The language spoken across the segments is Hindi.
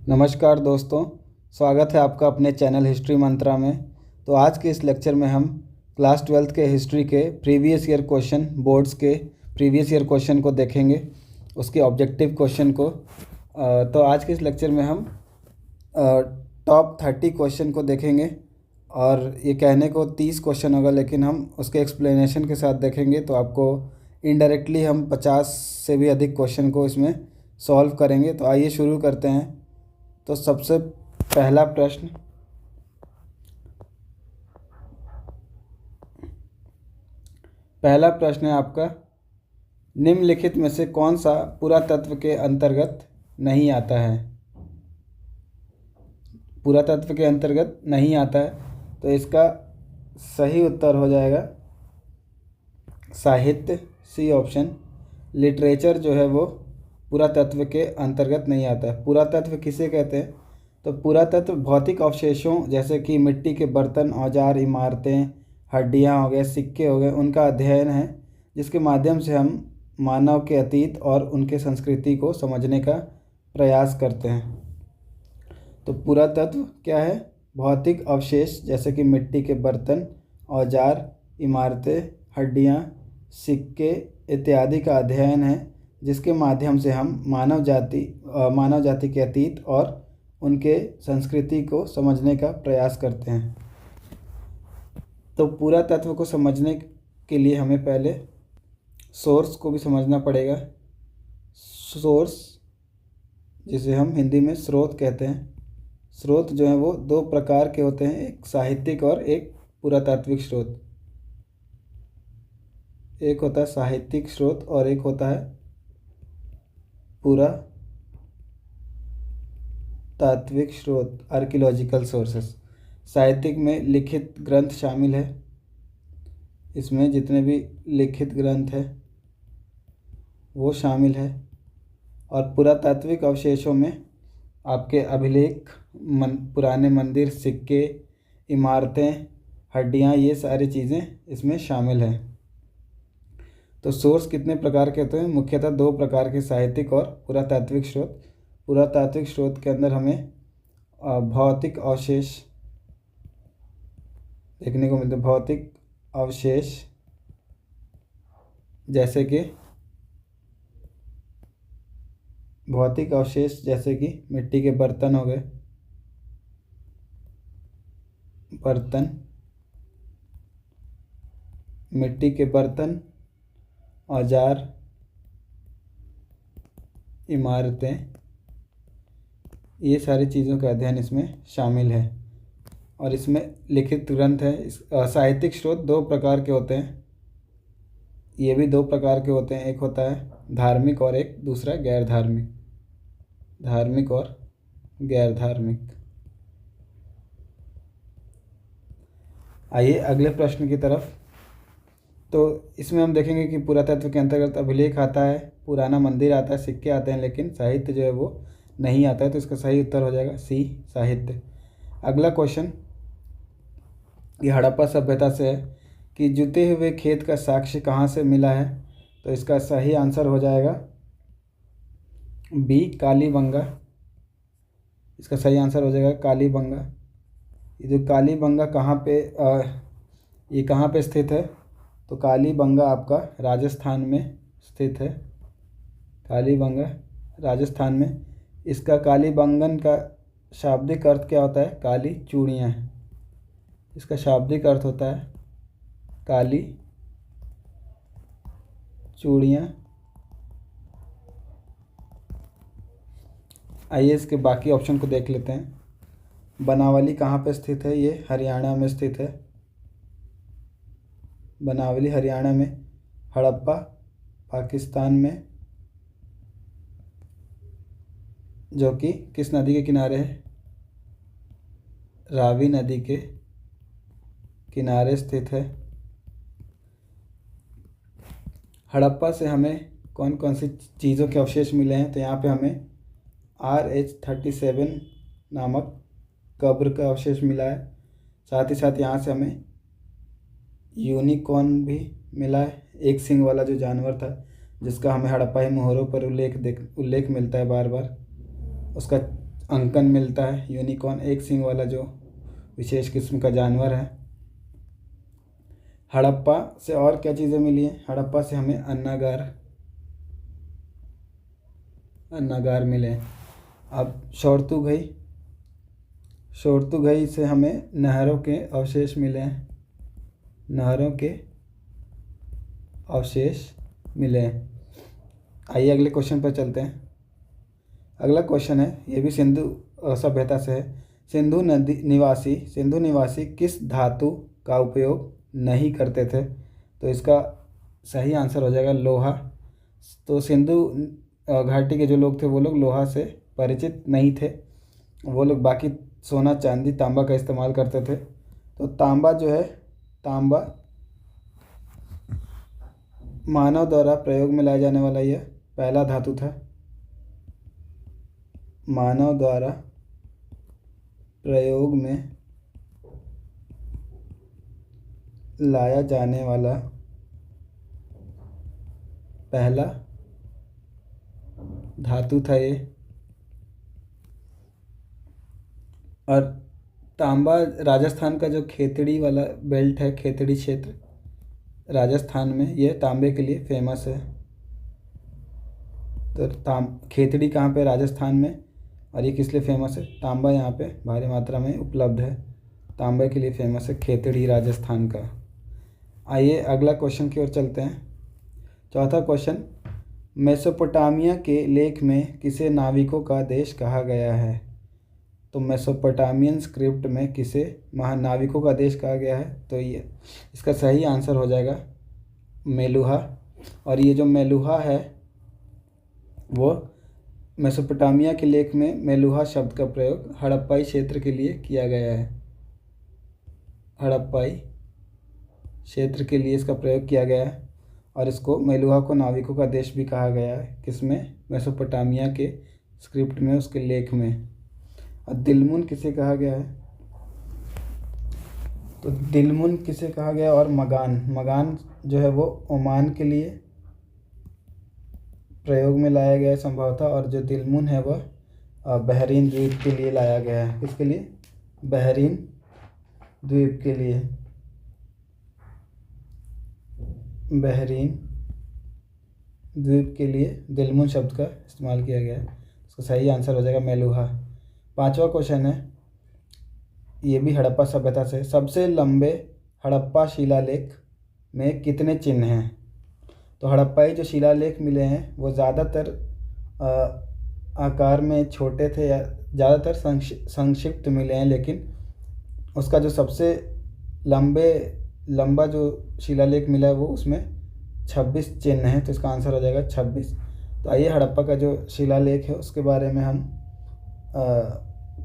नमस्कार दोस्तों, स्वागत है आपका अपने चैनल हिस्ट्री मंत्रा में। तो आज के इस लेक्चर में हम क्लास 12th के हिस्ट्री के प्रीवियस ईयर क्वेश्चन, बोर्ड्स के प्रीवियस ईयर क्वेश्चन को देखेंगे, उसके ऑब्जेक्टिव क्वेश्चन को। तो आज के इस लेक्चर में हम टॉप 30 क्वेश्चन को देखेंगे और ये कहने को 30 क्वेश्चन होगा, लेकिन हम उसके एक्सप्लेनेशन के साथ देखेंगे तो आपको इनडायरेक्टली हम 50 से भी अधिक क्वेश्चन को इसमें सॉल्व करेंगे। तो आइए शुरू करते हैं। तो सबसे पहला प्रश्न है आपका, निम्नलिखित में से कौन सा पुरातत्व के अंतर्गत नहीं आता है? पुरातत्व के अंतर्गत नहीं आता है, तो इसका सही उत्तर हो जाएगा साहित्य, सी ऑप्शन। लिटरेचर जो है वो पुरातत्व के अंतर्गत नहीं आता है। पुरातत्व किसे कहते हैं? तो पुरातत्व भौतिक अवशेषों जैसे कि मिट्टी के बर्तन, औजार, इमारतें, हड्डियाँ हो गए, सिक्के हो गए, उनका अध्ययन है, जिसके माध्यम से हम मानव के अतीत और उनके संस्कृति को समझने का प्रयास करते हैं। तो पुरातत्व क्या है? भौतिक अवशेष जैसे कि मिट्टी के बर्तन, औजार, इमारतें, हड्डियाँ, सिक्के इत्यादि का अध्ययन है, जिसके माध्यम से हम मानव जाति के अतीत और उनके संस्कृति को समझने का प्रयास करते हैं। तो पुरातत्व को समझने के लिए हमें पहले सोर्स को भी समझना पड़ेगा। सोर्स, जिसे हम हिंदी में स्रोत कहते हैं। स्रोत जो है वो दो प्रकार के होते हैं, एक साहित्यिक और एक पुरातात्विक स्रोत। एक होता है साहित्यिक स्रोत और एक होता है पुरातात्विक स्रोत, आर्कियोलॉजिकल सोर्सेस। साहित्यिक में लिखित ग्रंथ शामिल है, इसमें जितने भी लिखित ग्रंथ है वो शामिल है। और पुरातात्विक अवशेषों में आपके अभिलेख, पुराने मंदिर, सिक्के, इमारतें, हड्डियाँ, ये सारी चीज़ें इसमें शामिल हैं। तो सोर्स कितने प्रकार के होते हैं? मुख्यतः दो प्रकार के, साहित्यिक और पुरातात्विक स्रोत। पुरातात्विक स्रोत के अंदर हमें भौतिक अवशेष देखने को मिलते हैं। भौतिक अवशेष जैसे कि मिट्टी के बर्तन हो गए, मिट्टी के बर्तन, औजार, इमारतें, ये सारी चीज़ों का अध्ययन इसमें शामिल है। और इसमें लिखित ग्रंथ है। साहित्यिक स्रोत दो प्रकार के होते हैं, ये भी दो प्रकार के होते हैं, एक होता है धार्मिक और एक दूसरा गैर धार्मिक। धार्मिक और गैर धार्मिक। आइए अगले प्रश्न की तरफ। तो इसमें हम देखेंगे कि पुरातत्व के अंतर्गत अभिलेख आता है, पुराना मंदिर आता है, सिक्के आते हैं, लेकिन साहित्य जो है वो नहीं आता है। तो इसका सही उत्तर हो जाएगा सी, साहित्य। अगला क्वेश्चन ये हड़प्पा सभ्यता से है कि जुते हुए खेत का साक्ष्य कहाँ से मिला है? तो इसका सही आंसर हो जाएगा बी, कालीबंगा। इसका सही आंसर हो जाएगा कालीबंगा। ये जो कालीबंगा कहाँ पे स्थित है? तो कालीबंगा आपका राजस्थान में स्थित है। कालीबंगा राजस्थान में। इसका कालीबंगन का शाब्दिक अर्थ क्या होता है? काली चूड़ियाँ। इसका शाब्दिक अर्थ होता है काली चूड़ियाँ। आइए इसके बाकी ऑप्शन को देख लेते हैं। बनावली कहाँ पे स्थित है? ये हरियाणा में स्थित है। बनावली हरियाणा में। हड़प्पा पाकिस्तान में, जो कि किस नदी के किनारे है? रावी नदी के किनारे स्थित है। हड़प्पा से हमें कौन कौन सी चीज़ों के अवशेष मिले हैं? तो यहाँ पे हमें RH-37 नामक कब्र का अवशेष मिला है। साथ ही साथ यहाँ से हमें यूनिकॉर्न भी मिला है, एक सींग वाला जो जानवर था, जिसका हमें हड़प्पाई मोहरों पर उल्लेख मिलता है बार बार। उसका अंकन मिलता है। यूनिकॉर्न एक सींग वाला जो विशेष किस्म का जानवर है। हड़प्पा से और क्या चीज़ें मिली हैं? हड़प्पा से हमें अन्नागार मिले। अब शोरतुगई से हमें नहरों के अवशेष मिले हैं। नहरों के अवशेष मिले हैं। आइए अगले क्वेश्चन पर चलते हैं। अगला क्वेश्चन है, ये भी सिंधु सभ्यता से है। सिंधु निवासी किस धातु का उपयोग नहीं करते थे? तो इसका सही आंसर हो जाएगा लोहा। तो सिंधु घाटी के जो लोग थे वो लोग लोहा से परिचित नहीं थे। वो लोग बाकी सोना, चांदी, तांबा का इस्तेमाल करते थे। तो तांबा जो है, तांबा मानव द्वारा प्रयोग में लाया जाने वाला यह पहला धातु था। मानव द्वारा प्रयोग में लाया जाने वाला पहला धातु था ये। और तांबा राजस्थान का जो खेतड़ी वाला बेल्ट है, खेतड़ी क्षेत्र राजस्थान में, ये तांबे के लिए फेमस है। तो खेतड़ी कहाँ पे? राजस्थान में। और ये किस लिए फेमस है? तांबा यहाँ पे भारी मात्रा में उपलब्ध है। तांबे के लिए फेमस है खेतड़ी राजस्थान का। आइए अगला क्वेश्चन की ओर चलते हैं। चौथा क्वेश्चन, मेसोपोटामिया के लेख में किसे नाविकों का देश कहा गया है? तो मेसोपोटामियन स्क्रिप्ट में किसे महानाविकों का देश कहा गया है? तो ये इसका सही आंसर हो जाएगा मेलुहा। और ये जो मेलुहा है वो मेसोपोटामिया के लेख में मेलुहा शब्द का प्रयोग हड़प्पाई क्षेत्र के लिए किया गया है। हड़प्पाई क्षेत्र के लिए इसका प्रयोग किया गया है। और इसको मेलुहा को नाविकों का देश भी कहा गया है। किसमें? मेसोपोटामिया के स्क्रिप्ट में, उसके लेख में। और दिलमुन किसे कहा गया है? तो दिलमुन किसे कहा गया? और मगान जो है वो ओमान के लिए प्रयोग में लाया गया है संभवतः। और जो दिलमुन है वह बहरीन द्वीप के लिए लाया गया है। किसके लिए? बहरीन द्वीप के लिए। बहरीन द्वीप के लिए दिलमुन शब्द का इस्तेमाल किया गया है। इसका सही आंसर हो जाएगा मेलुहा। पांचवा क्वेश्चन है, ये भी हड़प्पा सभ्यता से। सबसे लंबे हड़प्पा शिलालेख में कितने चिन्ह हैं? तो हड़प्पाई जो शिलालेख मिले हैं वो ज़्यादातर आकार में छोटे थे या ज़्यादातर संक्षिप्त मिले हैं। लेकिन उसका जो सबसे लंबा जो शिलालेख मिला है वो उसमें 26 चिन्ह हैं। तो इसका आंसर हो जाएगा 26। तो आइए हड़प्पा का जो शिलालेख है उसके बारे में हम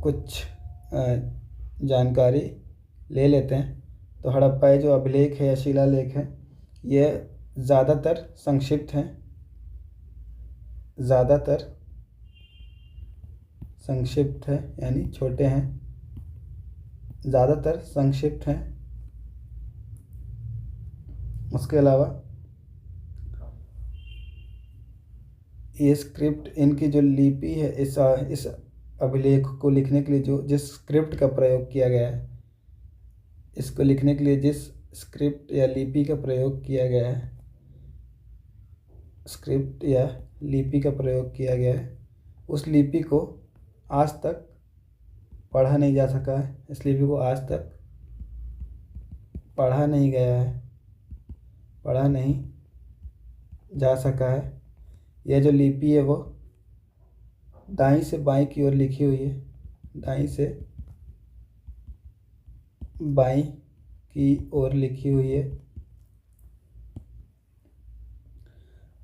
कुछ जानकारी ले लेते हैं। तो हड़प्पाई जो अभिलेख है या शिलालेख है ये ज़्यादातर संक्षिप्त हैं। ज़्यादातर संक्षिप्त है यानी छोटे हैं। ज़्यादातर संक्षिप्त हैं। उसके अलावा ये स्क्रिप्ट, इनकी जो लिपि है, इस अभिलेख को लिखने के लिए जिस स्क्रिप्ट का प्रयोग किया गया है, इसको लिखने के लिए जिस स्क्रिप्ट या लिपि का प्रयोग किया गया है, स्क्रिप्ट या लिपि का प्रयोग किया गया है, उस लिपि को आज तक पढ़ा नहीं जा सका है। इस लिपि को आज तक पढ़ा नहीं गया है, पढ़ा नहीं जा सका है। यह जो लिपि है वो दाईं से बाईं की ओर लिखी हुई है। दाईं से बाईं की ओर लिखी हुई है।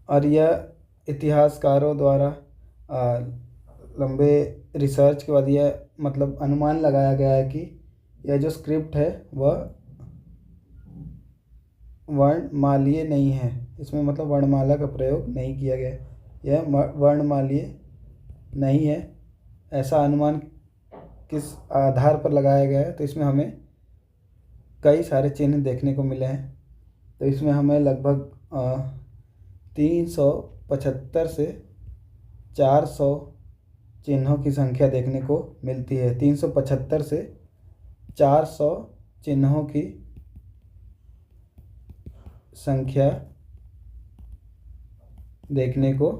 और यह इतिहासकारों द्वारा लंबे रिसर्च के बाद यह मतलब अनुमान लगाया गया है कि यह जो स्क्रिप्ट है वह वर्णमालीय नहीं है। इसमें मतलब वर्णमाला का प्रयोग नहीं किया गया। यह वर्णमालीय नहीं है, ऐसा अनुमान किस आधार पर लगाया गया है? तो इसमें हमें कई सारे चिन्ह देखने को मिले हैं। तो इसमें हमें लगभग 375 से चिन्हों की संख्या देखने को मिलती है। 375 से 400 चिन्हों की संख्या देखने को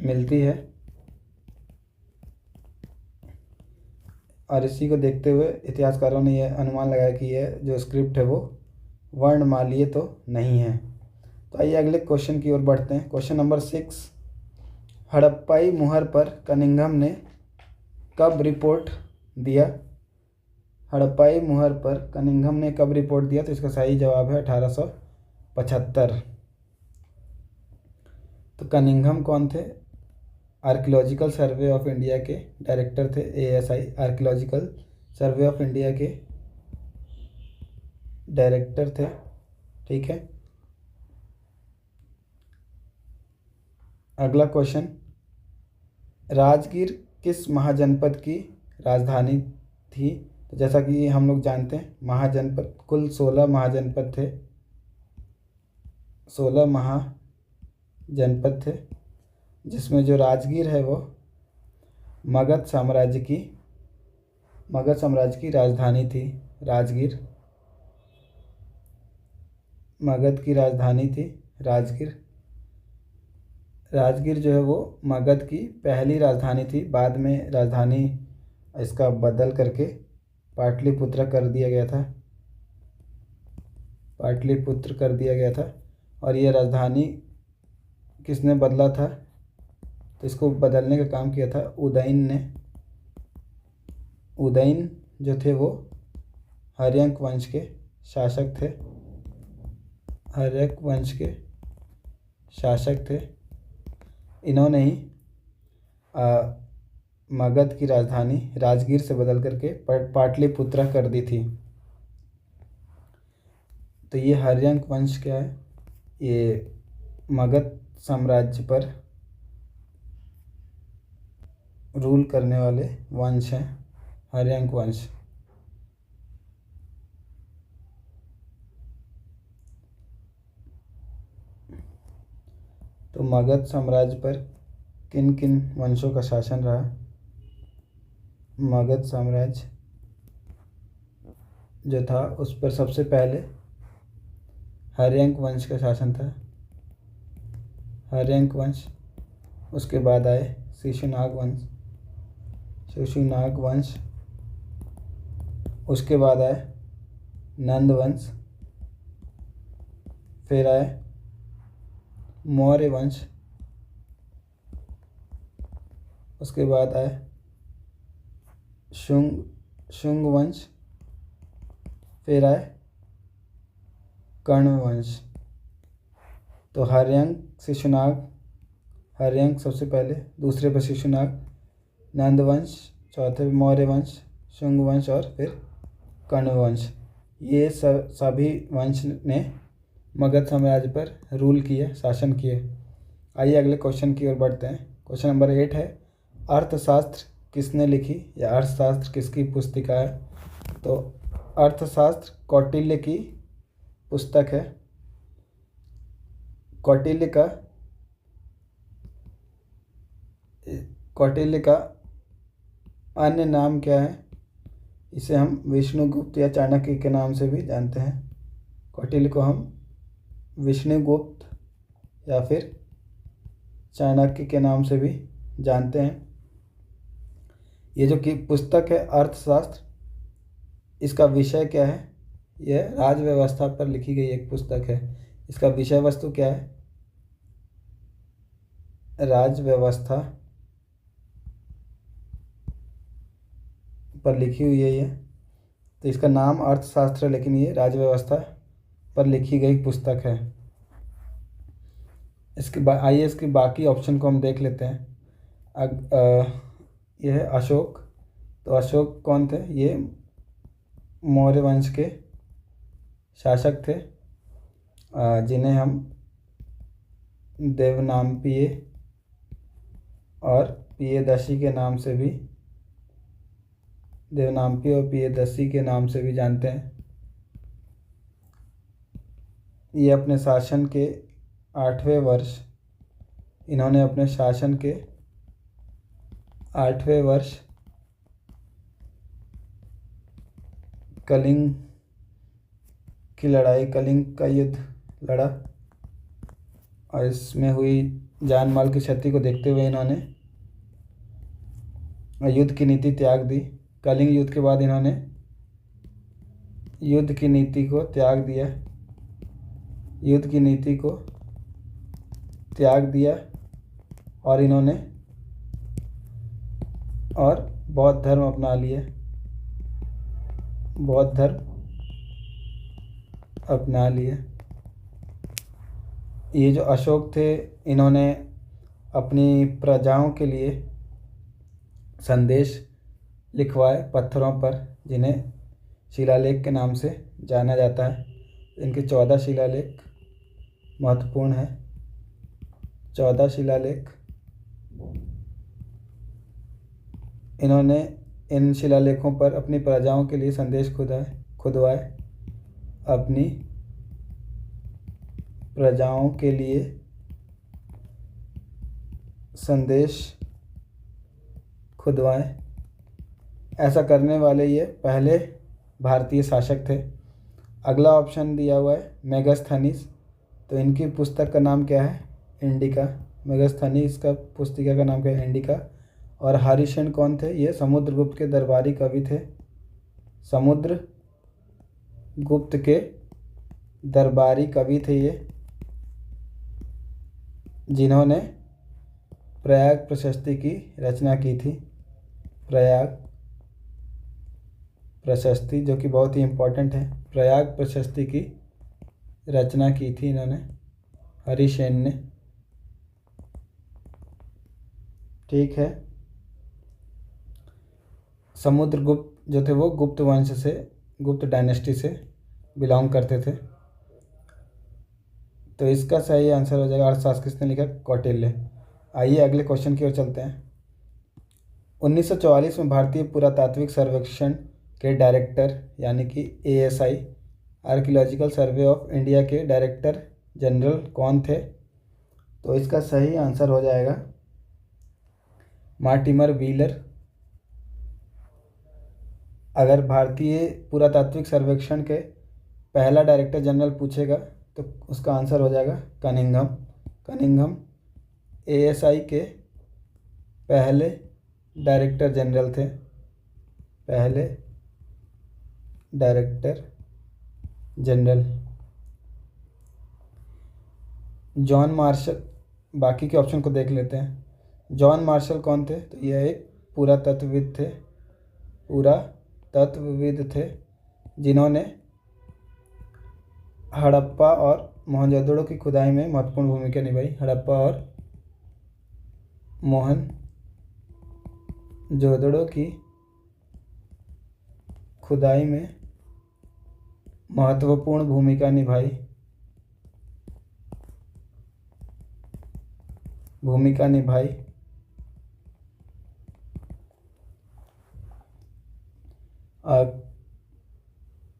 मिलती है। और इसी को देखते हुए इतिहासकारों ने यह अनुमान लगाया कि यह जो स्क्रिप्ट है वो वर्णमालीय तो नहीं है। तो आइए अगले क्वेश्चन की ओर बढ़ते हैं। क्वेश्चन नंबर 6, हड़प्पाई मुहर पर कनिंघम ने कब रिपोर्ट दिया? हड़प्पाई मुहर पर कनिंघम ने कब रिपोर्ट दिया? तो इसका सही जवाब है 1875। तो कनिंघम कौन थे? आर्कियोलॉजिकल सर्वे ऑफ इंडिया के डायरेक्टर थे। ASI archaeological survey of India के डायरेक्टर थे। ठीक है। अगला क्वेश्चन, राजगीर किस महाजनपद की राजधानी थी? तो जैसा कि हम लोग जानते हैं महाजनपद, कुल 16 महाजनपद थे। 16 महाजनपद थे, जिसमें जो राजगीर है वो मगध साम्राज्य की राजधानी थी। राजगीर मगध की राजधानी थी। राजगीर जो है वो मगध की पहली राजधानी थी। बाद में राजधानी इसका बदल करके पाटलिपुत्र कर दिया गया था। और ये राजधानी किसने बदला था? तो इसको बदलने का काम किया था उदयन ने। उदयन जो थे वो हर्यंक वंश के शासक थे। इन्होंने ही मगध की राजधानी राजगीर से बदल करके पाटलिपुत्र कर दी थी। तो ये हर्यंक वंश क्या है? ये मगध साम्राज्य पर रूल करने वाले वंश हैं, हर्यंक वंश। तो मगध साम्राज्य पर किन किन वंशों का शासन रहा? मगध साम्राज्य जो था उस पर सबसे पहले हर्यंक वंश का शासन था। हर्यंक वंश, उसके बाद आए शिशुनाग वंश, उसके बाद आए नंद वंश, फिर आए मौर्य वंश, उसके बाद आए शुंग वंश, फिर आए कर्ण वंश। तो हर्यंक सबसे पहले, दूसरे पर शिशुनाग, नंद वंश, चौथे पर मौर्य वंश, शुंग वंश और फिर कर्ण वंश। ये सभी वंश ने मगध साम्राज्य पर रूल किए, शासन किए। आइए अगले क्वेश्चन की ओर बढ़ते हैं। क्वेश्चन नंबर 8 है, अर्थशास्त्र किसने लिखी या अर्थशास्त्र किसकी पुस्तिका है? तो अर्थशास्त्र कौटिल्य की पुस्तक है। कौटिल्य का अन्य नाम क्या है? इसे हम विष्णुगुप्त या चाणक्य के नाम से भी जानते हैं। कौटिल्य को हम विष्णुगुप्त या फिर चाणक्य के नाम से भी जानते हैं। ये जो कि पुस्तक है अर्थशास्त्र, इसका विषय क्या है? यह राजव्यवस्था पर लिखी गई एक पुस्तक है। इसका विषय वस्तु क्या है? राजव्यवस्था पर लिखी हुई है ये। तो इसका नाम अर्थशास्त्र है, लेकिन ये राजव्यवस्था पर लिखी गई पुस्तक है। आइए इसके बाकी ऑप्शन को हम देख लेते हैं। यह है अशोक। तो अशोक कौन थे? ये मौर्य वंश के शासक थे, जिन्हें हम देवनामपीय और पियदसी के नाम से भी, देवनामपीय और पियदसी के नाम से भी जानते हैं। ये अपने शासन के 8वें वर्ष, इन्होंने अपने शासन के 8वें वर्ष कलिंग की लड़ाई, कलिंग का युद्ध लड़ा और इसमें हुई जान माल की क्षति को देखते हुए इन्होंने युद्ध की नीति त्याग दी। कलिंग युद्ध के बाद इन्होंने युद्ध की नीति को त्याग दिया, युद्ध की नीति को त्याग दिया और इन्होंने और बौद्ध धर्म अपना लिया, बौद्ध धर्म अपना लिया। ये जो अशोक थे इन्होंने अपनी प्रजाओं के लिए संदेश लिखवाए पत्थरों पर, जिन्हें शिलालेख के नाम से जाना जाता है। इनके 14 शिलालेख महत्वपूर्ण हैं। 14 शिलालेख इन्होंने इन शिलालेखों पर अपनी प्रजाओं के लिए संदेश खुदवाए, अपनी प्रजाओं के लिए संदेश खुदवाए। ऐसा करने वाले ये पहले भारतीय शासक थे। अगला ऑप्शन दिया हुआ है मेगास्थनीज, तो इनकी पुस्तक का नाम क्या है? इंडिका। मेगास्थनीज का पुस्तिका का नाम क्या है? इंडिका। और हरिसेन कौन थे? ये समुद्रगुप्त के दरबारी कवि थे, समुद्रगुप्त के दरबारी कवि थे ये, जिन्होंने प्रयाग प्रशस्ति की रचना की थी। प्रयाग प्रशस्ति जो कि बहुत ही इम्पोर्टेंट है, प्रयाग प्रशस्ति की रचना की थी इन्होंने, हरिसेन ने। ठीक है। समुद्रगुप्त जो थे वो गुप्त वंश से, गुप्त डायनेस्टी से बिलोंग करते थे। तो इसका सही आंसर हो जाएगा अर्थशास्त्र किसने लिखा? कौटिल्य। आइए अगले क्वेश्चन की ओर चलते हैं। 1944 में भारतीय पुरातात्विक सर्वेक्षण के डायरेक्टर यानी कि ASI archaeological survey of India के डायरेक्टर जनरल कौन थे? तो इसका सही आंसर हो जाएगा मार्टिमर व्हीलर। अगर भारतीय पुरातात्विक सर्वेक्षण के पहला डायरेक्टर जनरल पूछेगा तो उसका आंसर हो जाएगा कनिंघम। कनिंघम ASI के पहले डायरेक्टर जनरल थे, पहले डायरेक्टर जनरल। जॉन मार्शल, बाकी के ऑप्शन को देख लेते हैं। जॉन मार्शल कौन थे? तो यह एक पुरातत्वविद थे, पुरातत्वविद थे, जिन्होंने हड़प्पा और मोहनजोदड़ो की खुदाई में महत्वपूर्ण भूमिका निभाई। हड़प्पा और मोहनजोदड़ो की खुदाई में महत्वपूर्ण भूमिका निभाई।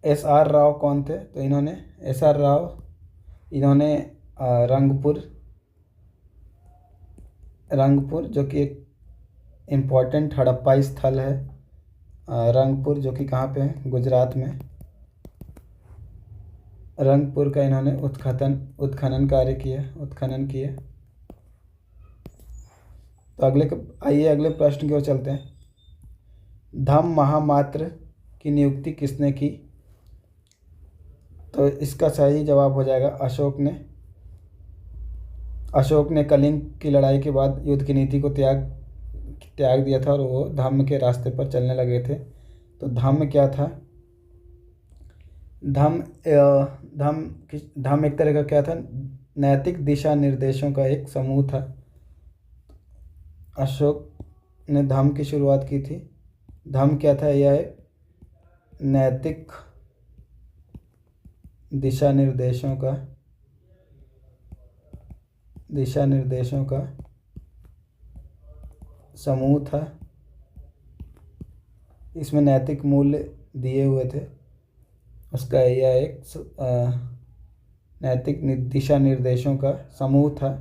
SR राव कौन थे? तो इन्होंने SR राव इन्होंने रंगपुर जो कि एक इम्पॉर्टेंट हड़प्पाई स्थल है, रंगपुर जो कि कहाँ पे है? गुजरात में। रंगपुर का इन्होंने उत्खनन कार्य किया, उत्खनन किया। तो आइए अगले प्रश्न की ओर चलते हैं। धम्म महामात्र की नियुक्ति किसने की? तो इसका सही जवाब हो जाएगा अशोक ने। अशोक ने कलिंग की लड़ाई के बाद युद्ध की नीति को त्याग दिया था और वो धम्म के रास्ते पर चलने लगे थे। तो धम्म क्या था? धम्म एक तरह का क्या था? नैतिक दिशा निर्देशों का एक समूह था। अशोक ने धम्म की शुरुआत की थी। धम्म क्या था? यह नैतिक दिशा निर्देशों का समूह था। इसमें नैतिक मूल्य दिए हुए थे। उसका यह एक नैतिक दिशा निर्देशों का समूह था।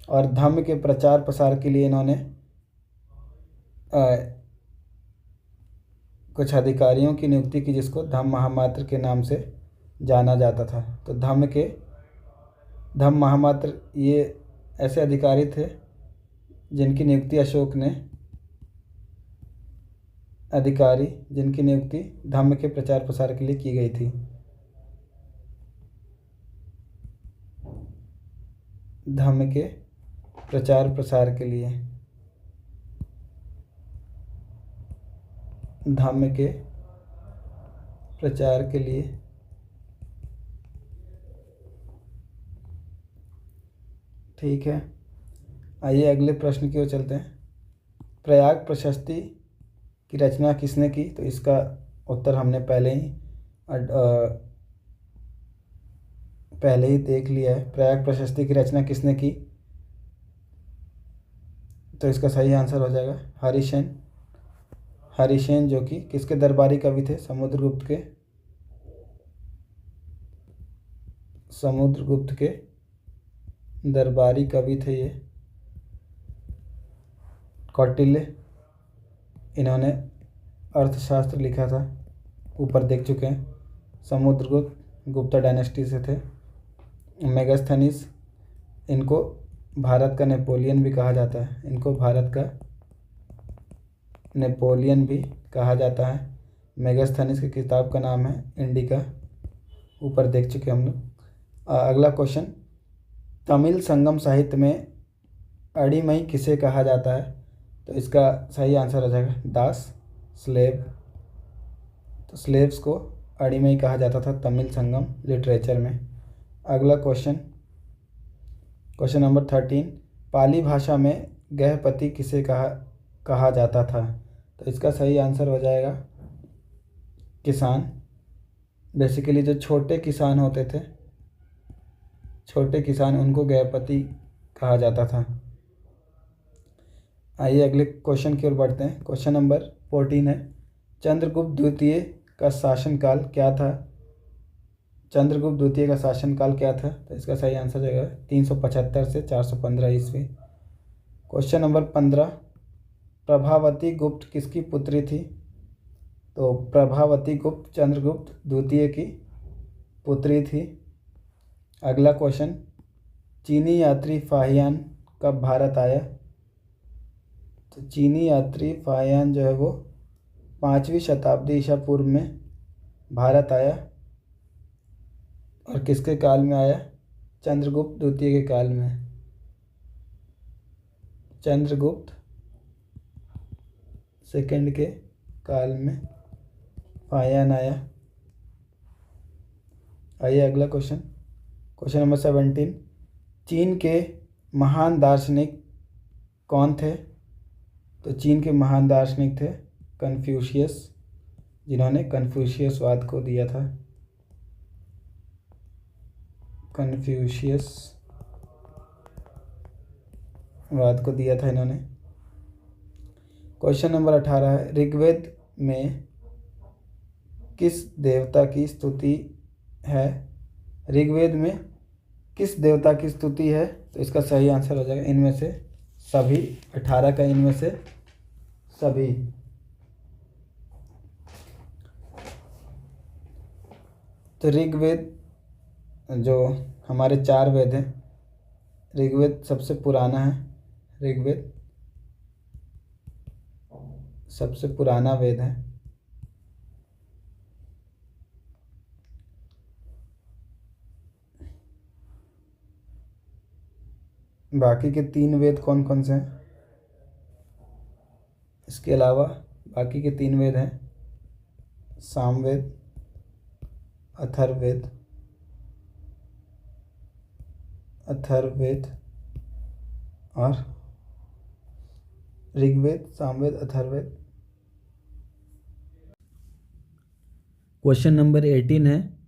और धम्म के प्रचार प्रसार के लिए इन्होंने कुछ अधिकारियों की नियुक्ति की जिसको धम्म महामात्र के नाम से जाना जाता था। तो धम्म महामात्र ये ऐसे अधिकारी थे जिनकी नियुक्ति धम्म के प्रचार प्रसार के लिए की गई थी। धम्म के प्रचार प्रसार के लिए, धम्म के प्रचार के लिए। ठीक है, आइए अगले प्रश्न की ओर चलते हैं। प्रयाग प्रशस्ति की रचना किसने की? तो इसका उत्तर हमने पहले ही देख लिया है। प्रयाग प्रशस्ति की रचना किसने की? तो इसका सही आंसर हो जाएगा हरिसेन, जो कि किसके दरबारी कवि थे? समुद्रगुप्त के दरबारी कवि थे ये। कौटिल्य, इन्होंने अर्थशास्त्र लिखा था, ऊपर देख चुके हैं। समुद्रगुप्त गुप्ता डायनेस्टी से थे। मेगास्थनीज, इनको भारत का नेपोलियन भी कहा जाता है। मेगास्थनीज की किताब का नाम है इंडिका, ऊपर देख चुके हम लोग। अगला क्वेश्चन, तमिल संगम साहित्य में अड़ीमई किसे कहा जाता है? तो इसका सही आंसर हो जाएगा दास, स्लेव। तो स्लेव्स को अड़ीमई कहा जाता था तमिल संगम लिटरेचर में। अगला क्वेश्चन नंबर 13, पाली भाषा में गृहपति किसे कहा जाता था? तो इसका सही आंसर हो जाएगा किसान। बेसिकली जो छोटे किसान होते थे, उनको गृहपति कहा जाता था। आइए अगले क्वेश्चन की ओर बढ़ते हैं। क्वेश्चन नंबर 14 है, चंद्रगुप्त द्वितीय का शासनकाल क्या था? तो इसका सही आंसर जाएगा 375 से 415 ईस्वी। क्वेश्चन नंबर 15, प्रभावती गुप्त किसकी पुत्री थी? तो प्रभावती गुप्त चंद्रगुप्त द्वितीय की पुत्री थी। अगला क्वेश्चन, चीनी यात्री फाहियान कब भारत आया? तो चीनी यात्री फाहियान जो है वो 5वीं शताब्दी ईसा पूर्व में भारत आया। और किसके काल में आया? चंद्रगुप्त द्वितीय के काल में। चंद्रगुप्त सेकंड के काल में फाहियान आया। आइए अगला क्वेश्चन नंबर 17, चीन के महान दार्शनिक कौन थे? तो चीन के महान दार्शनिक थे कन्फ्यूशियस, जिन्होंने कन्फ्यूशियसवाद को दिया था। इन्होंने। क्वेश्चन नंबर 18 है, ऋग्वेद में किस देवता की स्तुति है? तो इसका सही आंसर हो जाएगा इनमें से सभी, 18 का इनमें से सभी। तो ऋग्वेद, जो हमारे 4 वेद हैं, ऋग्वेद सबसे पुराना है। ऋग्वेद सबसे पुराना वेद है। बाकी के 3 वेद कौन कौन से हैं? इसके अलावा बाकी के 3 वेद हैं सामवेद, अथर्ववेद और ऋग्वेद, सामवेद, अथर्ववेद। क्वेश्चन नंबर 18 है,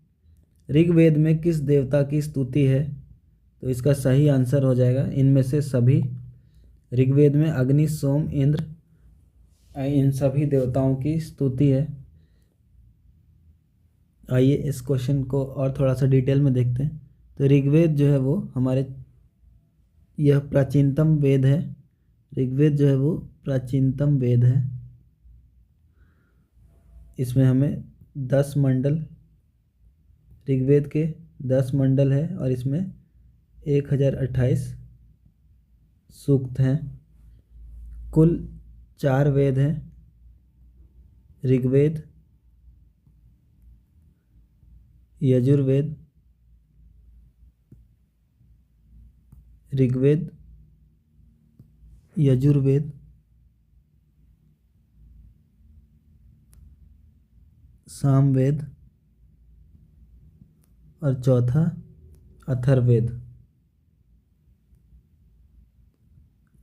ऋग्वेद में किस देवता की स्तुति है? तो इसका सही आंसर हो जाएगा इनमें से सभी। ऋग्वेद में अग्नि, सोम, इंद्र, इन सभी देवताओं की स्तुति है। आइए इस क्वेश्चन को और थोड़ा सा डिटेल में देखते हैं। तो ऋग्वेद जो है वो यह प्राचीनतम वेद है ऋग्वेद जो है वो प्राचीनतम वेद है। इसमें हमें 10 मंडल, ऋग्वेद के 10 मंडल है और इसमें 1028 सूक्त हैं। कुल 4 वेद हैं, ऋग्वेद, यजुर्वेद, ऋग्वेद, यजुर्वेद, सामवेद और चौथा अथर्ववेद।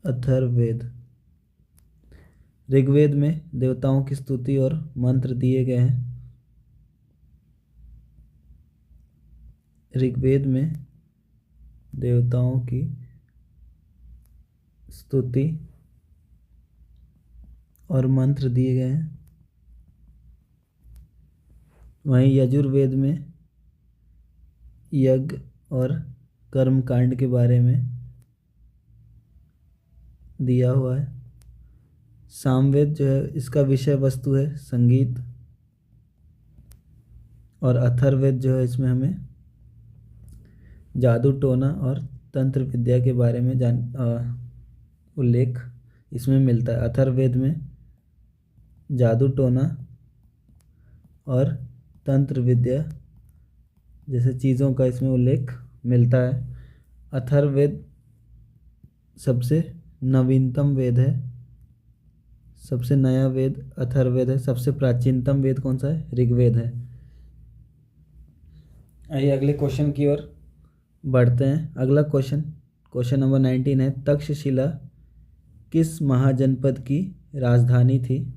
अथर्ववेद। ऋग्वेद में देवताओं की स्तुति और मंत्र दिए गए हैं। ऋग्वेद में देवताओं की स्तुति और मंत्र दिए गए हैं। वहीं यजुर्वेद में यज्ञ और कर्मकांड के बारे में दिया हुआ है। सामवेद जो है इसका विषय वस्तु है संगीत, और अथर्ववेद जो है इसमें हमें जादू टोना और तंत्र विद्या के बारे में उल्लेख इसमें मिलता है। अथर्ववेद में जादू टोना और तंत्र विद्या जैसे चीज़ों का इसमें उल्लेख मिलता है। अथर्ववेद सबसे नवीनतम वेद है, सबसे नया वेद अथर्ववेद है। सबसे प्राचीनतम वेद कौन सा है? ऋग्वेद है। आइए अगले क्वेश्चन की ओर बढ़ते हैं। अगला क्वेश्चन नंबर 19 है, तक्षशिला किस महाजनपद की राजधानी थी?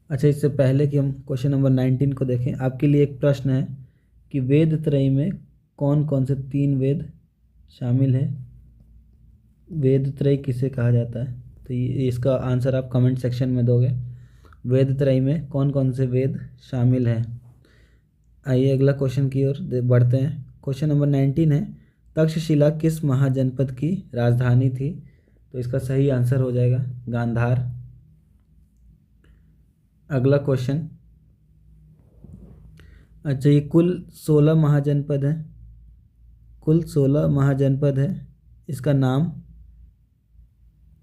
अच्छा, इससे पहले कि हम क्वेश्चन नंबर 19 को देखें, आपके लिए एक प्रश्न है कि वेद त्रयी में कौन कौन से 3 वेद शामिल है? वेद त्रयी किसे कहा जाता है? तो ये इसका आंसर आप कमेंट सेक्शन में दोगे। वेद त्रयी में कौन कौन से वेद शामिल हैं? आइए अगला क्वेश्चन की ओर बढ़ते हैं। क्वेश्चन नंबर 19 है, तक्षशिला किस महाजनपद की राजधानी थी? तो इसका सही आंसर हो जाएगा गांधार। अगला क्वेश्चन, अच्छा ये कुल 16 महाजनपद हैं, कुल 16 महाजनपद है। इसका नाम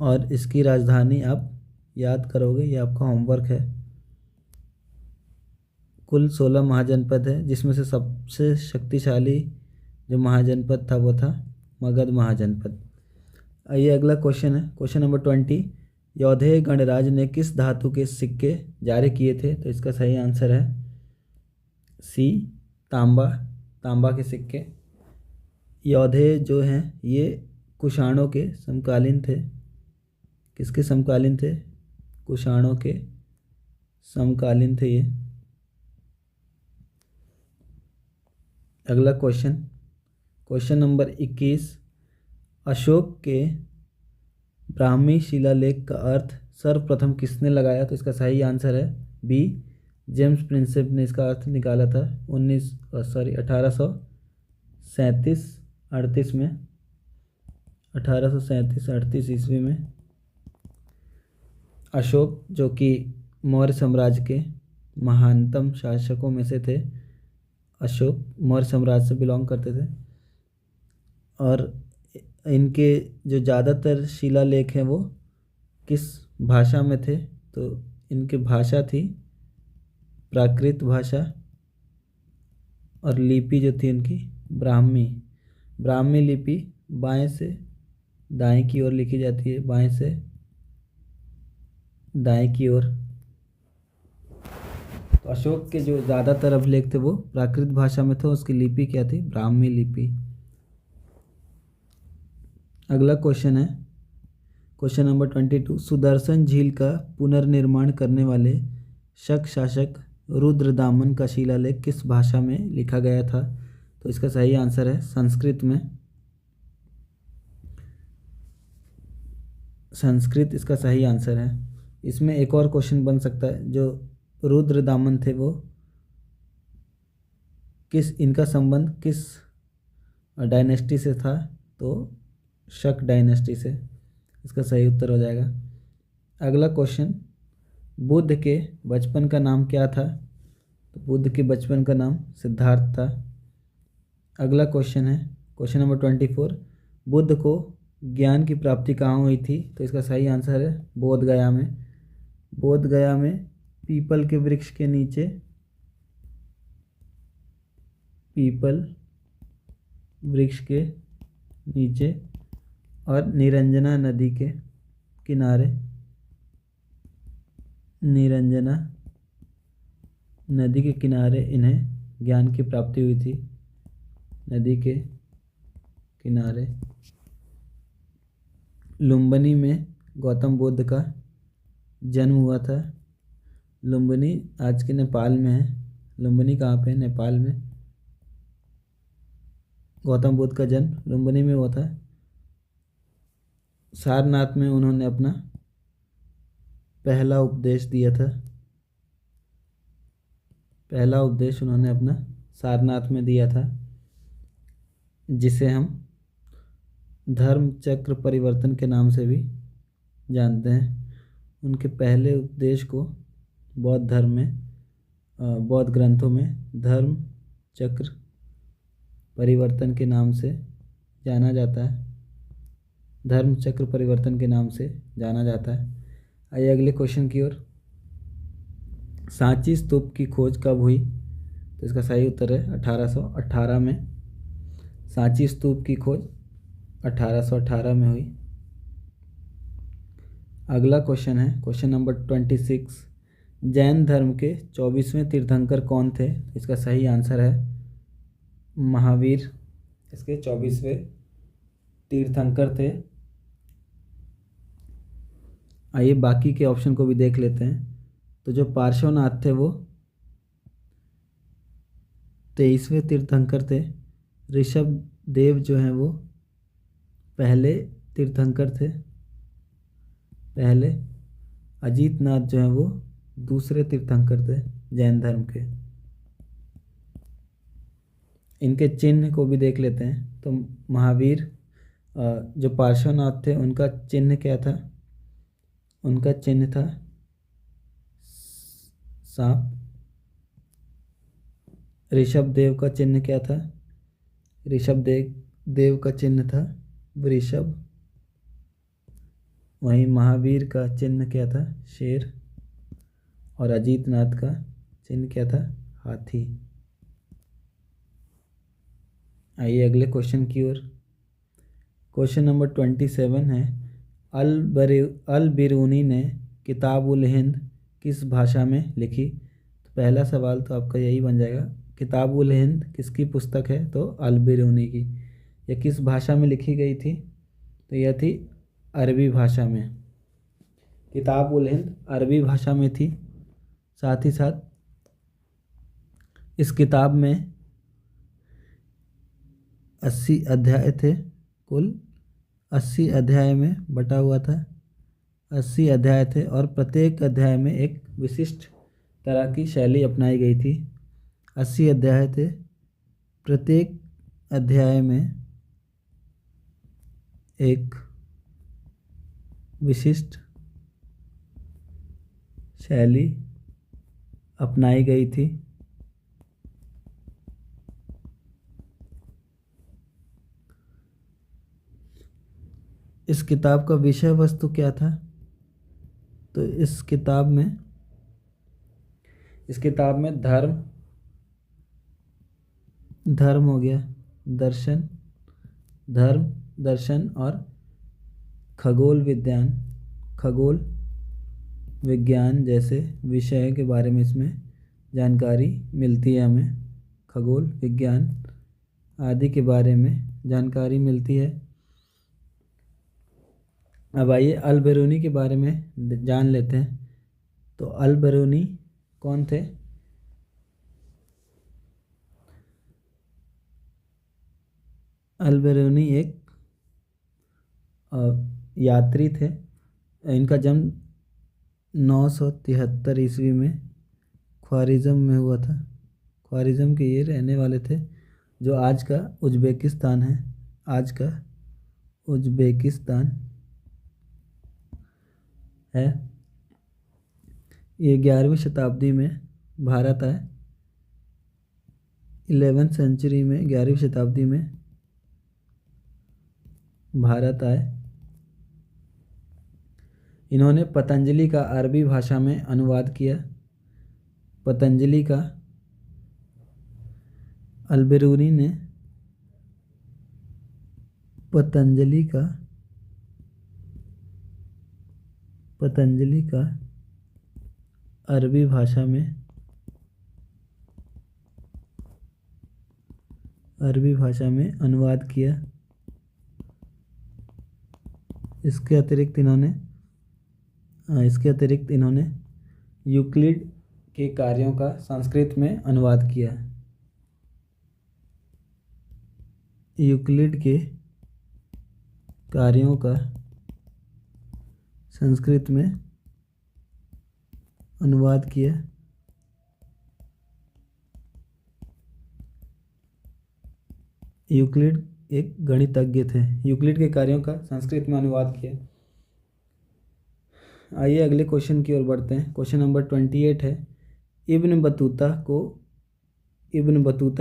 और इसकी राजधानी आप याद करोगे, ये आपका होमवर्क है। कुल 16 महाजनपद है, जिसमें से सबसे शक्तिशाली जो महाजनपद था वो था मगध महाजनपद। आइए अगला क्वेश्चन है, क्वेश्चन नंबर 20, यौधेय गणराज ने किस धातु के सिक्के जारी किए थे? तो इसका सही आंसर है सी, तांबा, तांबा के सिक्के। यौधेय जो हैं ये कुषाणों के समकालीन थे। किसके समकालीन थे? कुषाणों के समकालीन थे ये। अगला क्वेश्चन नंबर 21, अशोक के ब्राह्मी शिलालेख का अर्थ सर्वप्रथम किसने लगाया? तो इसका सही आंसर है बी, जेम्स प्रिंसेप ने इसका अर्थ निकाला था 1837-38 में, 1837-38 ईस्वी में। अशोक जो कि मौर्य साम्राज्य के महानतम शासकों में से थे, अशोक मौर्य साम्राज्य से बिलोंग करते थे, और इनके जो ज़्यादातर शिलालेख हैं वो किस भाषा में थे? तो इनकी भाषा थी प्राकृत भाषा, और लिपि जो थी इनकी ब्राह्मी। ब्राह्मी लिपि बाएं से दाएं की ओर लिखी जाती है, बाएं से दाएं की ओर। तो अशोक के जो ज़्यादातर अभिलेख थे वो प्राकृत भाषा में थे, उसकी लिपि क्या थी? ब्राह्मी लिपि। अगला क्वेश्चन है, क्वेश्चन नंबर 22, सुदर्शन झील का पुनर्निर्माण करने वाले शक शासक रुद्रदामन का शिलालेख किस भाषा में लिखा गया था? तो इसका सही आंसर है संस्कृत में। संस्कृत इसका सही आंसर है। इसमें एक और क्वेश्चन बन सकता है, जो रुद्रदामन थे वो इनका संबंध किस डायनेस्टी से था? तो शक डायनेस्टी से। इसका सही उत्तर हो जाएगा। अगला क्वेश्चन, बुद्ध के बचपन का नाम क्या था? तो बुद्ध के बचपन का नाम सिद्धार्थ था। अगला क्वेश्चन है क्वेश्चन नंबर 24, बुद्ध को ज्ञान की प्राप्ति कहाँ हुई थी? तो इसका सही आंसर है बोध गया में। बोध गया में पीपल के वृक्ष के नीचे, पीपल वृक्ष के नीचे और निरंजना नदी के किनारे, निरंजना नदी के किनारे इन्हें ज्ञान की प्राप्ति हुई थी। नदी के किनारे। लुम्बिनी में गौतम बुद्ध का जन्म हुआ था। लुम्बिनी आज के नेपाल में है। लुम्बिनी कहाँ पे है? नेपाल में। गौतम बुद्ध का जन्म लुम्बिनी में हुआ था। सारनाथ में उन्होंने अपना पहला उपदेश दिया था। पहला उपदेश उन्होंने अपना सारनाथ में दिया था, जिसे हम धर्म चक्र परिवर्तन के नाम से भी जानते हैं। उनके पहले उपदेश को बौद्ध धर्म में, बौद्ध ग्रंथों में धर्म चक्र परिवर्तन के नाम से जाना जाता है। धर्म चक्र परिवर्तन के नाम से जाना जाता है। आइए अगले क्वेश्चन की ओर। सांची स्तूप की खोज कब हुई? तो इसका सही उत्तर है 1818 में। सांची स्तूप की खोज 1818 में हुई। अगला क्वेश्चन है क्वेश्चन नंबर 26, जैन धर्म के 24वें तीर्थंकर कौन थे? इसका सही आंसर है महावीर इसके 24वें तीर्थंकर थे। आइए बाकी के ऑप्शन को भी देख लेते हैं। तो जो पार्श्वनाथ थे वो 23वें तीर्थंकर थे। ऋषभ देव जो हैं वो पहले तीर्थंकर थे, पहले। अजीत नाथ जो हैं वो दूसरे तीर्थंकर थे जैन धर्म के। इनके चिन्ह को भी देख लेते हैं। तो महावीर, जो पार्श्वनाथ थे उनका चिन्ह क्या था? उनका चिन्ह था सांप। ऋषभ देव का चिन्ह क्या था? ऋषभ देव का चिन्ह था वृषभ। वहीं महावीर का चिन्ह क्या था? शेर। और अजीत नाथ का चिन्ह क्या था? हाथी। आइए अगले क्वेश्चन की ओर। क्वेश्चन नंबर 27 है, अल बिरूनी ने किताब उल हिंद किस भाषा में लिखी? तो पहला सवाल तो आपका यही बन जाएगा, किताब उल हिंद किसकी पुस्तक है? तो अल बिरूनी की। यह किस भाषा में लिखी गई थी? तो यह थी अरबी भाषा में। किताब उल हिंद अरबी भाषा में थी। साथ ही साथ इस किताब में 80 अध्याय थे। कुल 80 अध्याय में बटा हुआ था। 80 अध्याय थे और प्रत्येक अध्याय में एक विशिष्ट तरह की शैली अपनाई गई थी। 80 अध्याय थे, प्रत्येक अध्याय में एक विशिष्ट शैली अपनाई गई थी। इस किताब का विषय वस्तु क्या था? तो इस किताब में धर्म हो गया, दर्शन, धर्म, दर्शन और खगोल विज्ञान जैसे विषय के बारे में इसमें जानकारी मिलती है हमें। खगोल विज्ञान आदि के बारे में जानकारी मिलती है। अब आइए अल बिरूनी के बारे में जान लेते हैं। तो अल बिरूनी कौन थे? अल बिरूनी एक यात्री थे। इनका जन्म 973 ईस्वी में ख्वारिज़म में हुआ था। ख्वारिज़म के ये रहने वाले थे, जो आज का उज़्बेकिस्तान है। आज का उज़्बेकिस्तान। है। ये 11वीं शताब्दी में भारत आए। 11th सेंचुरी में 11वीं शताब्दी में भारत आए। इन्होंने पतंजलि का अरबी भाषा में अनुवाद किया। पतंजलि का अल-बिरूनी ने पतंजलि का अरबी भाषा में अनुवाद किया। इसके अतिरिक्त इन्होंने यूक्लिड के कार्यों का संस्कृत में अनुवाद किया। यूक्लिड के कार्यों का संस्कृत में अनुवाद किया। यूक्लिड एक गणितज्ञ थे। यूक्लिड के कार्यों का संस्कृत में अनुवाद किया। आइए अगले क्वेश्चन की ओर बढ़ते हैं। क्वेश्चन नंबर 28 है, इब्न बतूता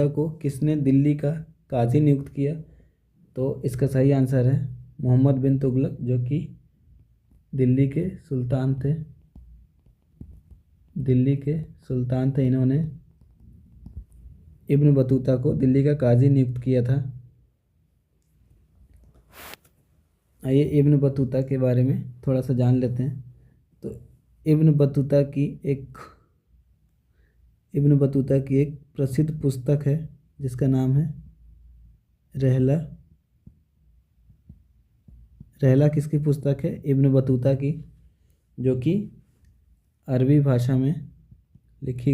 को किसने दिल्ली का काजी नियुक्त किया? तो इसका सही आंसर है मोहम्मद बिन तुगलक, जो कि दिल्ली के सुल्तान थे। इन्होंने इब्न बतूता को दिल्ली का काजी नियुक्त किया था। आइए इब्न बतूता के बारे में थोड़ा सा जान लेते हैं। तो इब्न बतूता की एक प्रसिद्ध पुस्तक है जिसका नाम है रहला। रहला किसकी पुस्तक है? इब्न बतूता की, जो कि अरबी भाषा में लिखी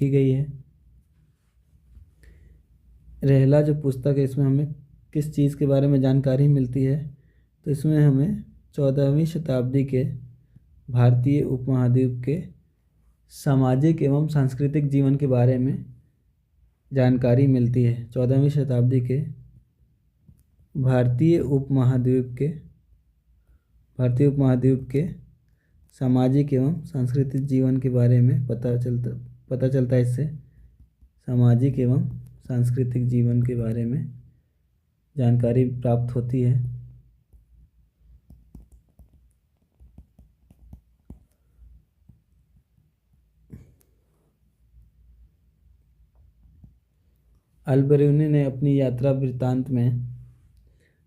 गई है। रहला जो पुस्तक है, इसमें हमें किस चीज़ के बारे में जानकारी मिलती है? तो इसमें हमें 14वीं शताब्दी के भारतीय उपमहाद्वीप के सामाजिक एवं सांस्कृतिक जीवन के बारे में जानकारी मिलती है। 14वीं शताब्दी के भारतीय उपमहाद्वीप के सामाजिक एवं सांस्कृतिक जीवन के बारे में पता चलता है। इससे सामाजिक एवं सांस्कृतिक जीवन के बारे में जानकारी प्राप्त होती है। अल-बिरूनी ने अपनी यात्रा वृत्तांत में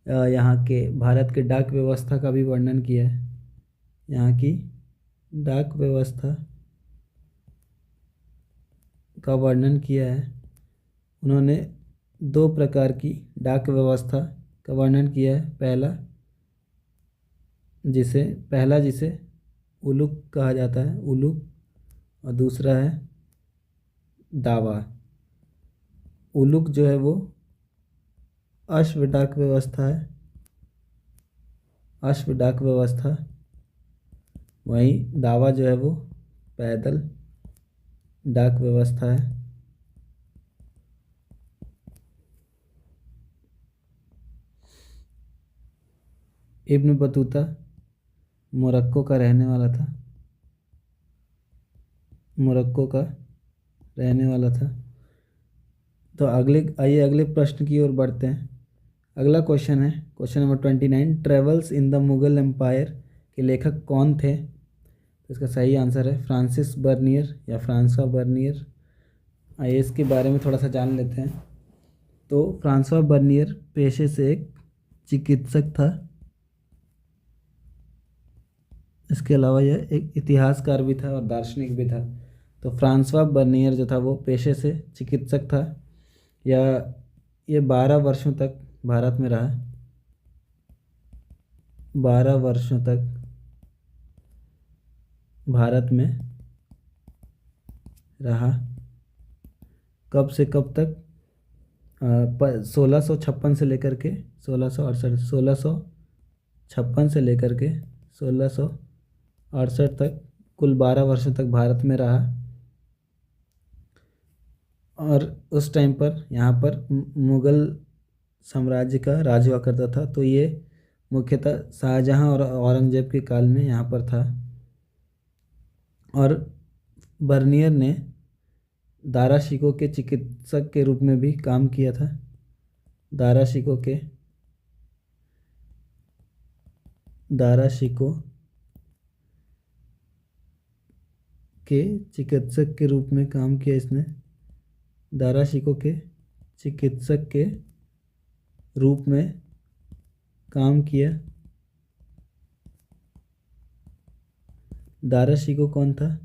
यहाँ के भारत के डाक व्यवस्था का भी वर्णन किया है। यहाँ की डाक व्यवस्था का वर्णन किया है। उन्होंने 2 प्रकार की डाक व्यवस्था का वर्णन किया है। पहला जिसे उलुक कहा जाता है, उलुक, और दूसरा है दावा। उलुक जो है वो अश्व डाक व्यवस्था है, वहीं दावा जो है वो पैदल डाक व्यवस्था है। इब्न बतूता मोरक्को का रहने वाला था। तो अगले प्रश्न की ओर बढ़ते हैं। अगला क्वेश्चन है question number 29, travels in the Mughal empire के लेखक कौन थे? तो इसका सही आंसर है फ्रांसिस बर्नियर या फ्रांसवा बर्नियर। आइए इसके बारे में थोड़ा सा जान लेते हैं। तो फ्रांसवा बर्नियर पेशे से एक चिकित्सक था। इसके अलावा यह एक इतिहासकार भी था और दार्शनिक भी था। तो फ्रांसवा बर्नियर जो था वो पेशे से चिकित्सक था। ये 12 वर्षों तक भारत में रहा। 12 वर्षों तक भारत में रहा। कब से कब तक? 1656 से लेकर के 1656 से लेकर के 1668 तक, कुल 12 वर्षों तक भारत में रहा। और उस टाइम पर यहाँ पर मुग़ल साम्राज्य का राज हुआ करता था। तो ये मुख्यतः शाहजहां और औरंगजेब के काल में यहाँ पर था। और बर्नियर ने दाराशिकों के चिकित्सक के रूप में भी काम किया था। दाराशिकों के चिकित्सक के रूप में काम किया इसने। दाराशिकों के चिकित्सक के रूप में काम किया। दाराशिकों कौन था?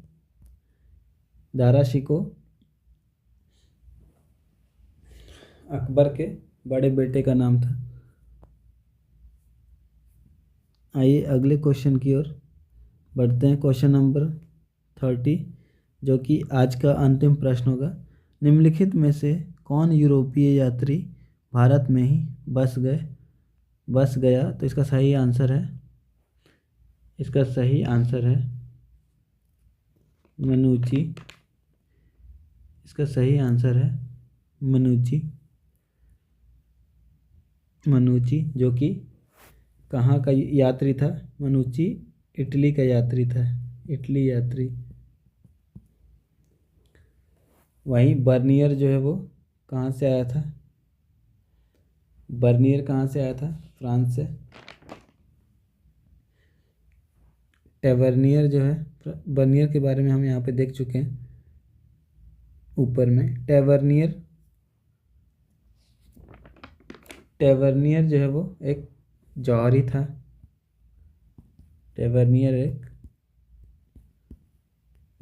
दाराशिकों अकबर के बड़े बेटे का नाम था। आइए अगले क्वेश्चन की ओर बढ़ते हैं। क्वेश्चन नंबर 30, जो कि आज का अंतिम प्रश्न होगा। निम्नलिखित में से कौन यूरोपीय यात्री भारत में ही बस गया? तो इसका सही आंसर है मनुची। इसका सही आंसर है मनुची, जो कि कहाँ का यात्री था? मनुची इटली का यात्री था, इटली यात्री। वहीं बर्नियर जो है वो कहाँ से आया था? बर्नियर कहाँ से आया था? फ्रांस से। टेवर्नियर जो है, बर्नियर के बारे में हम यहाँ पे देख चुके हैं ऊपर में। टेवर्नियर जो है वो एक जौहरी था। टेवर्नियर एक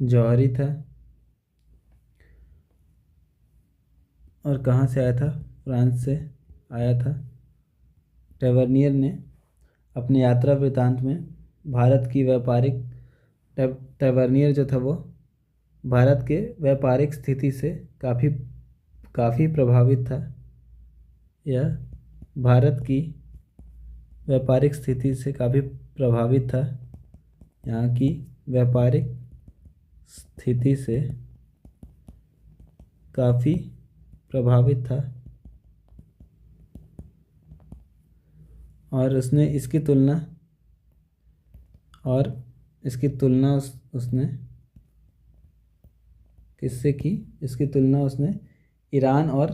जौहरी था और कहाँ से आया था? फ्रांस से आया था। टेवर्नियर ने अपनी यात्रा वृतांत में भारत की टेवर्नियर जो था वो भारत के व्यापारिक स्थिति से काफ़ी प्रभावित था। यह भारत की व्यापारिक स्थिति से काफ़ी प्रभावित था। यहाँ की व्यापारिक स्थिति से काफ़ी प्रभावित था और उसने इसकी तुलना उसने किससे की? इसकी तुलना उसने ईरान और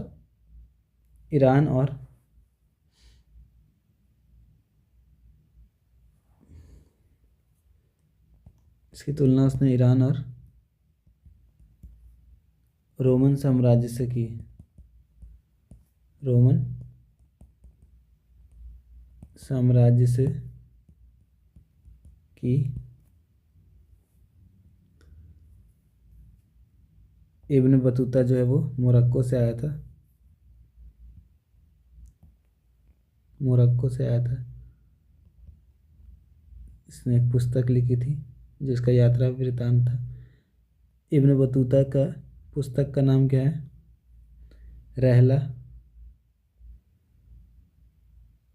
रोमन साम्राज्य से की। रोमन साम्राज्य से की। इब्न बतूता जो है वो मोरक्को से आया था। इसने एक पुस्तक लिखी थी जिसका यात्रा वृतांत था। इब्न बतूता का पुस्तक का नाम क्या है? रहला।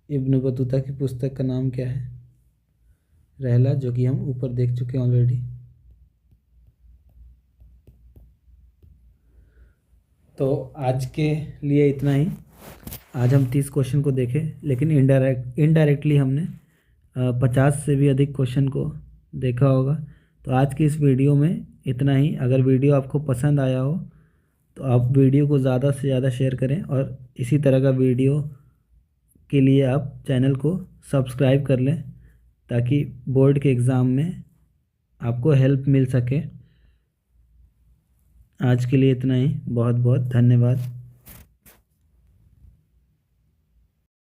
इब्न बतूता की पुस्तक का नाम क्या है? रहला, जो कि हम ऊपर देख चुके हैं ऑलरेडी। तो आज के लिए इतना ही। आज हम 30 क्वेश्चन को देखे, लेकिन इनडायरेक्टली हमने 50 से भी अधिक क्वेश्चन को देखा होगा। तो आज की इस वीडियो में इतना ही। अगर वीडियो आपको पसंद आया हो तो आप वीडियो को ज़्यादा से ज़्यादा शेयर करें और इसी तरह का वीडियो के लिए आप चैनल को सब्सक्राइब कर लें ताकि बोर्ड के एग्ज़ाम में आपको हेल्प मिल सके। आज के लिए इतना ही। बहुत बहुत धन्यवाद।